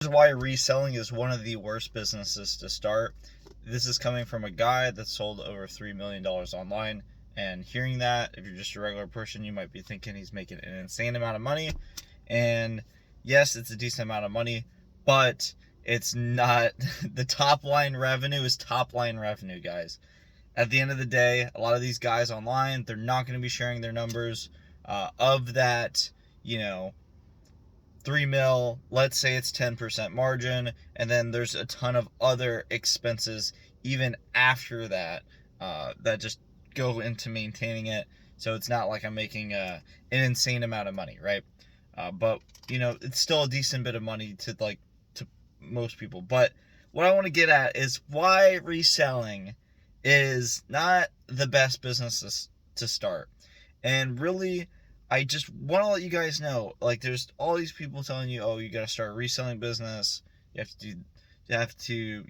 This is why reselling is one of the worst businesses to start. This is coming from a guy that sold over $3 million online. And hearing that, if you're just a regular person, you might be thinking he's making an insane amount of money. And yes, it's a decent amount of money, but it's not. The top line revenue is top line revenue, guys. At the end of the day, a lot of these guys online, they're not going to be sharing their numbers of that, 3 mil, let's say it's 10% margin, and then there's a ton of other expenses even after that that just go into maintaining it. So it's not like I'm making an insane amount of money, right? But it's still a decent bit of money to most people. But what I want to get at is why reselling is not the best business to start. And really, I just want to let you guys know, there's all these people telling you, oh, you got to start a reselling business. You have to,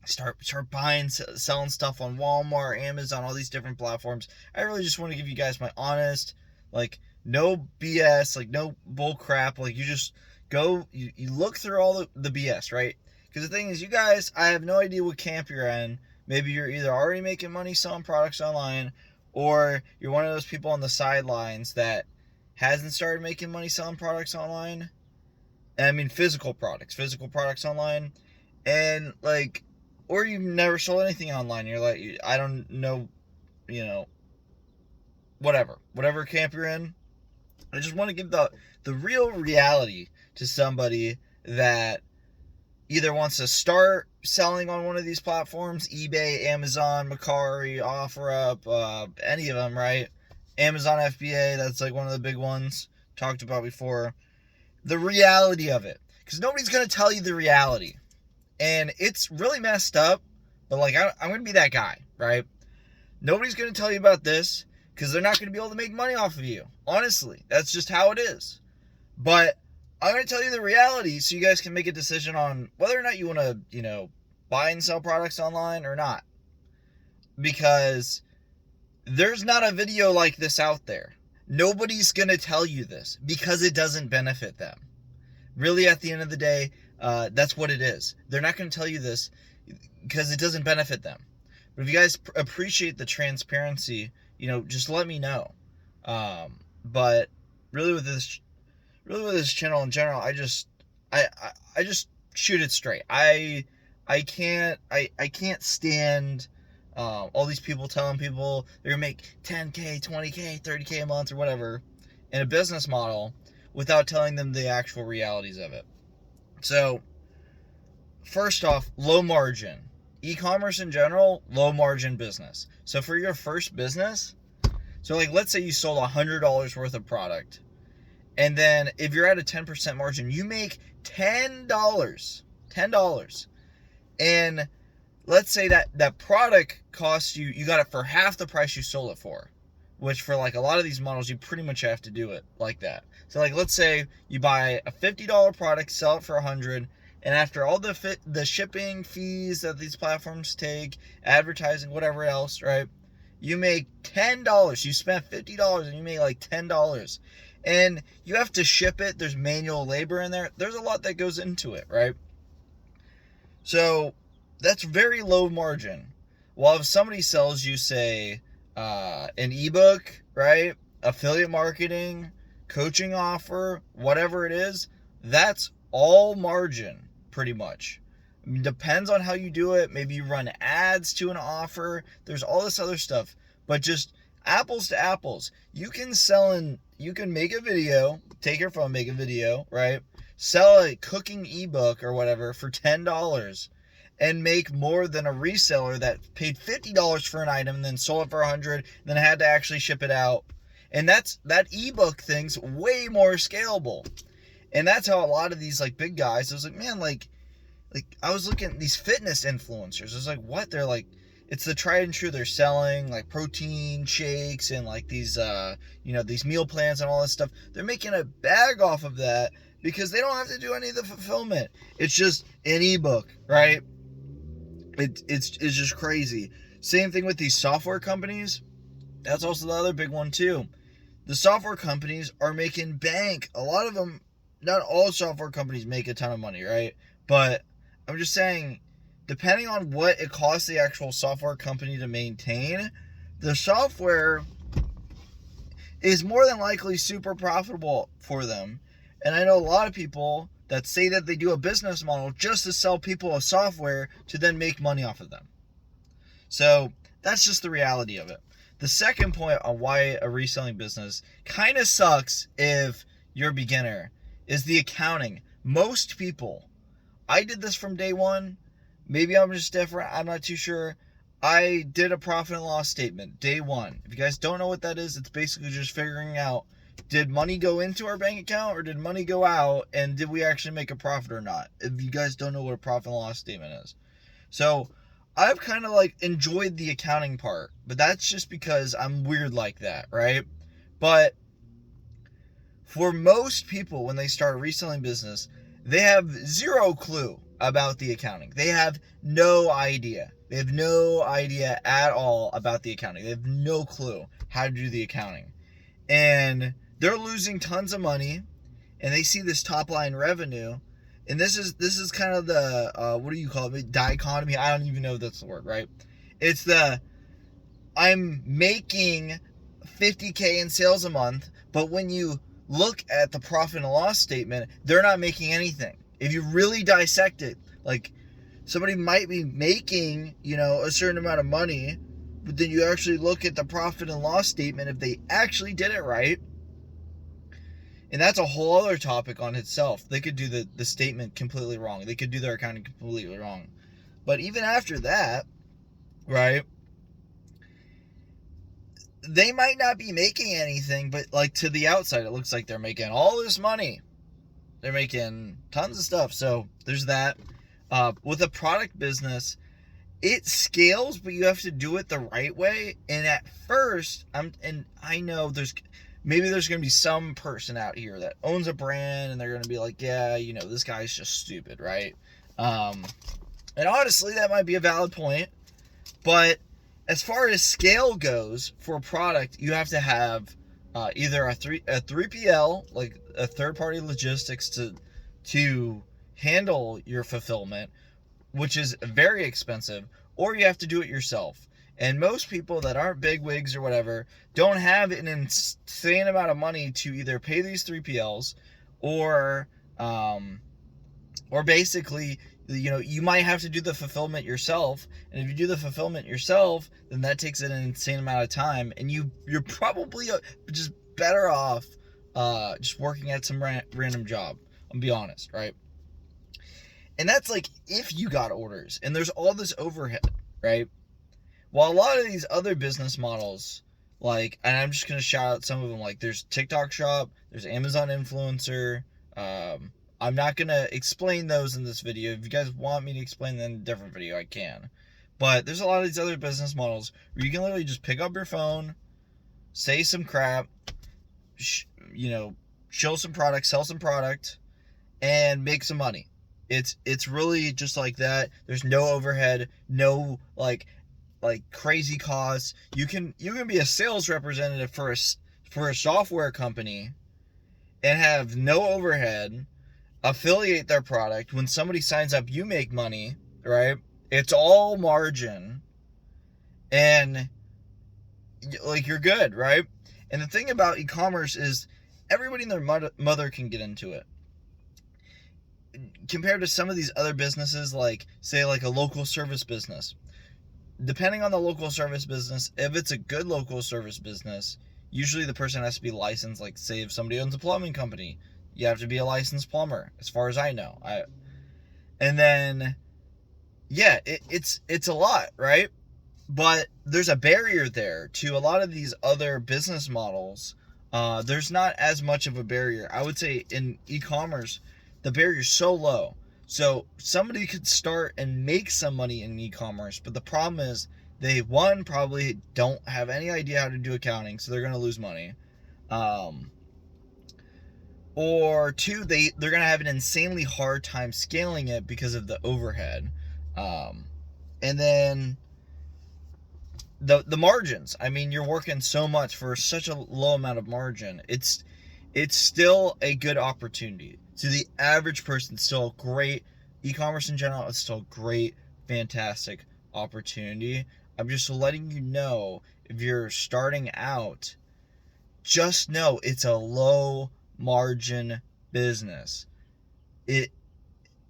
start buying, selling stuff on Walmart, Amazon, all these different platforms. I really just want to give you guys my honest, no BS, no bull crap. You just go, you look through all the BS, right? Because the thing is, you guys, I have no idea what camp you're in. Maybe you're either already making money selling products online, or you're one of those people on the sidelines that hasn't started making money selling products online. And I mean physical products online. And or you've never sold anything online. You're like, I don't know, whatever camp you're in. I just want to give the real reality to somebody that either wants to start selling on one of these platforms, eBay, Amazon, Mercari, OfferUp, any of them, right? Amazon FBA, that's one of the big ones talked about before. The reality of it, because nobody's going to tell you the reality. And it's really messed up, but I'm going to be that guy, right? Nobody's going to tell you about this because they're not going to be able to make money off of you. Honestly, that's just how it is. But I'm going to tell you the reality so you guys can make a decision on whether or not you want to, buy and sell products online or not. Because there's not a video like this out there. Nobody's going to tell you this because it doesn't benefit them. Really, at the end of the day, that's what it is. They're not going to tell you this because it doesn't benefit them. But if you guys appreciate the transparency, just let me know. But really with this channel in general, I just shoot it straight. I can't stand all these people telling people they're gonna make 10K, 20K, 30K a month or whatever in a business model without telling them the actual realities of it. So first off, low margin. E-commerce in general, low margin business. So for your first business, let's say you sold $100 worth of product. And then if you're at a 10% margin, you make $10. And let's say that product costs you got it for half the price you sold it for. Which for a lot of these models, you pretty much have to do it like that. So let's say you buy a $50 product, sell it for $100, and after all the shipping fees that these platforms take, advertising, whatever else, right? You make $10. You spent $50 and you make $10. And you have to ship it. There's manual labor in there. There's a lot that goes into it, right? So that's very low margin. While if somebody sells you, say, an ebook, right? Affiliate marketing, coaching offer, whatever it is, that's all margin, pretty much. I mean, depends on how you do it. Maybe you run ads to an offer. There's all this other stuff. But just apples to apples. You can make a video, take your phone, make a video, right? Sell a cooking ebook or whatever for $10 and make more than a reseller that paid $50 for an item and then sold it for $100 and then had to actually ship it out. And that ebook thing's way more scalable. And that's how a lot of these big guys, I was man, I was looking at these fitness influencers. I was what? They're it's the tried and true. They're selling protein shakes and these these meal plans and all this stuff. They're making a bag off of that because they don't have to do any of the fulfillment. It's just an ebook, right? It's just crazy. Same thing with these software companies. That's also the other big one too. The software companies are making bank. A lot of them not all software companies make a ton of money, right? But I'm just saying, depending on what it costs the actual software company to maintain, the software is more than likely super profitable for them. And I know a lot of people that say that they do a business model just to sell people a software to then make money off of them. So that's just the reality of it. The second point on why a reselling business kind of sucks if you're a beginner is the accounting. Most people, I did this from day one. Maybe I'm just different. I'm not too sure. I did a profit and loss statement day one. If you guys don't know what that is, it's basically just figuring out, did money go into our bank account or did money go out, and did we actually make a profit or not? If you guys don't know what a profit and loss statement is. So I've kind of like enjoyed the accounting part, but that's just because I'm weird like that, right? But for most people, when they start a reselling business, they have zero clue about the accounting. They have no idea. They have no idea at all about the accounting. They have no clue how to do the accounting. And they're losing tons of money, and they see this top line revenue. And this is kind of the, what do you call it? Dichotomy. I don't even know if that's the word, right? It's the, I'm making 50K in sales a month, but when you look at the profit and loss statement, they're not making anything. If you really dissect it, like somebody might be making, a certain amount of money, but then you actually look at the profit and loss statement, if they actually did it right, and that's a whole other topic on itself. They could do the statement completely wrong. They could do their accounting completely wrong. But even after that, right, they might not be making anything, but like to the outside, it looks like they're making all this money. They're making tons of stuff. So there's that. With a product business, it scales, but you have to do it the right way. And at first, I know there's going to be some person out here that owns a brand and they're going to be like, yeah, this guy's just stupid, right? And honestly, that might be a valid point. But as far as scale goes for a product, you have to have either a 3PL, like a third-party logistics to handle your fulfillment, which is very expensive, or you have to do it yourself. And most people that aren't bigwigs or whatever don't have an insane amount of money to either pay these 3PLs or basically, you might have to do the fulfillment yourself. And if you do the fulfillment yourself, then that takes an insane amount of time. And you're probably just better off just working at some random job. I'll be honest, right? And that's like if you got orders. And there's all this overhead, right? While a lot of these other business models, and I'm just going to shout out some of them, like there's TikTok Shop, there's Amazon Influencer. I'm not going to explain those in this video. If you guys want me to explain them in a different video, I can. But there's a lot of these other business models where you can literally just pick up your phone, say some crap, show some product, sell some product, and make some money. It's really just like that. There's no overhead, no like crazy costs. You can be a sales representative for a software company and have no overhead, affiliate their product. When somebody signs up, you make money, right? It's all margin, and you're good, right? And the thing about e-commerce is everybody and their mother can get into it. Compared to some of these other businesses, say a local service business. Depending on the local service business, if it's a good local service business, usually the person has to be licensed. Like, say if somebody owns a plumbing company, you have to be a licensed plumber, as far as I know. And then, yeah, it's a lot, right? But there's a barrier there to a lot of these other business models. There's not as much of a barrier. I would say in e-commerce, the barrier's so low. So somebody could start and make some money in e-commerce, but the problem is they, one, probably don't have any idea how to do accounting, so they're going to lose money. Or two, they're going to have an insanely hard time scaling it because of the overhead. And then the margins. I mean, you're working so much for such a low amount of margin. It's it's still a good opportunity. To the average person, it's still a great, e-commerce in general, it's still a great, fantastic opportunity. I'm just letting you know, if you're starting out, just know it's a low margin business. It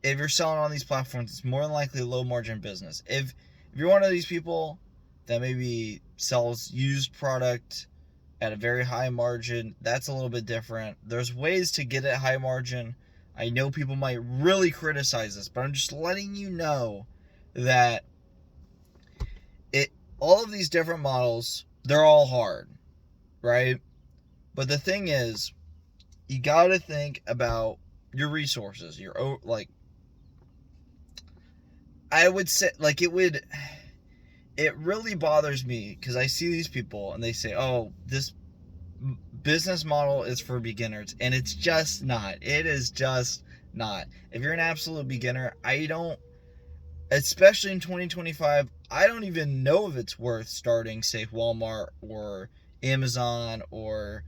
If you're selling on these platforms, it's more than likely a low margin business. If you're one of these people that maybe sells used product at a very high margin, that's a little bit different. There's ways to get it high margin. I know people might really criticize this, but I'm just letting you know that it all of these different models, they're all hard, right? But the thing is, you got to think about your resources. I would say, like, it really bothers me because I see these people and they say, oh, this business model is for beginners, and it's just not. It is just not. If you're an absolute beginner, especially in 2025, I don't even know if it's worth starting, say, Walmart or Amazon or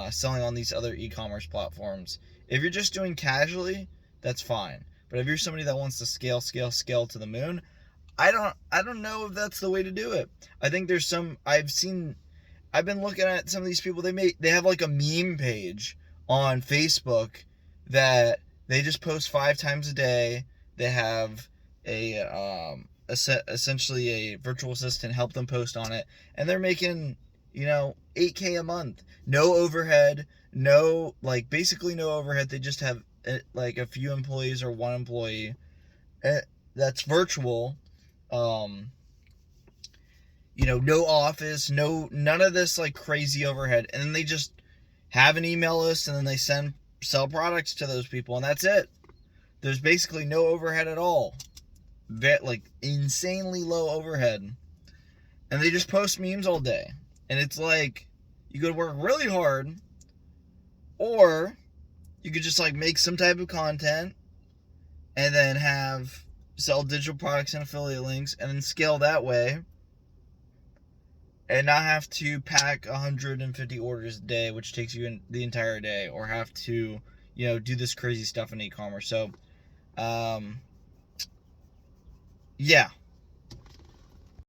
selling on these other e-commerce platforms. If you're just doing casually, that's fine. But if you're somebody that wants to scale to the moon, I don't know if that's the way to do it. I think there's some I've been looking at some of these people. They have like a meme page on Facebook that they just post 5 times a day. They have essentially a virtual assistant help them post on it, and they're making 8K a month, no overhead, basically no overhead. They just have like a few employees or one employee that's virtual. Um, no office, none of this like crazy overhead, and then they just have an email list, and then they sell products to those people, and that's it. There's basically no overhead at all, like insanely low overhead, and they just post memes all day. And it's like, you could work really hard, or you could just like make some type of content and then sell digital products and affiliate links and then scale that way and not have to pack 150 orders a day, which takes you in the entire day, or have to, do this crazy stuff in e-commerce. So, yeah,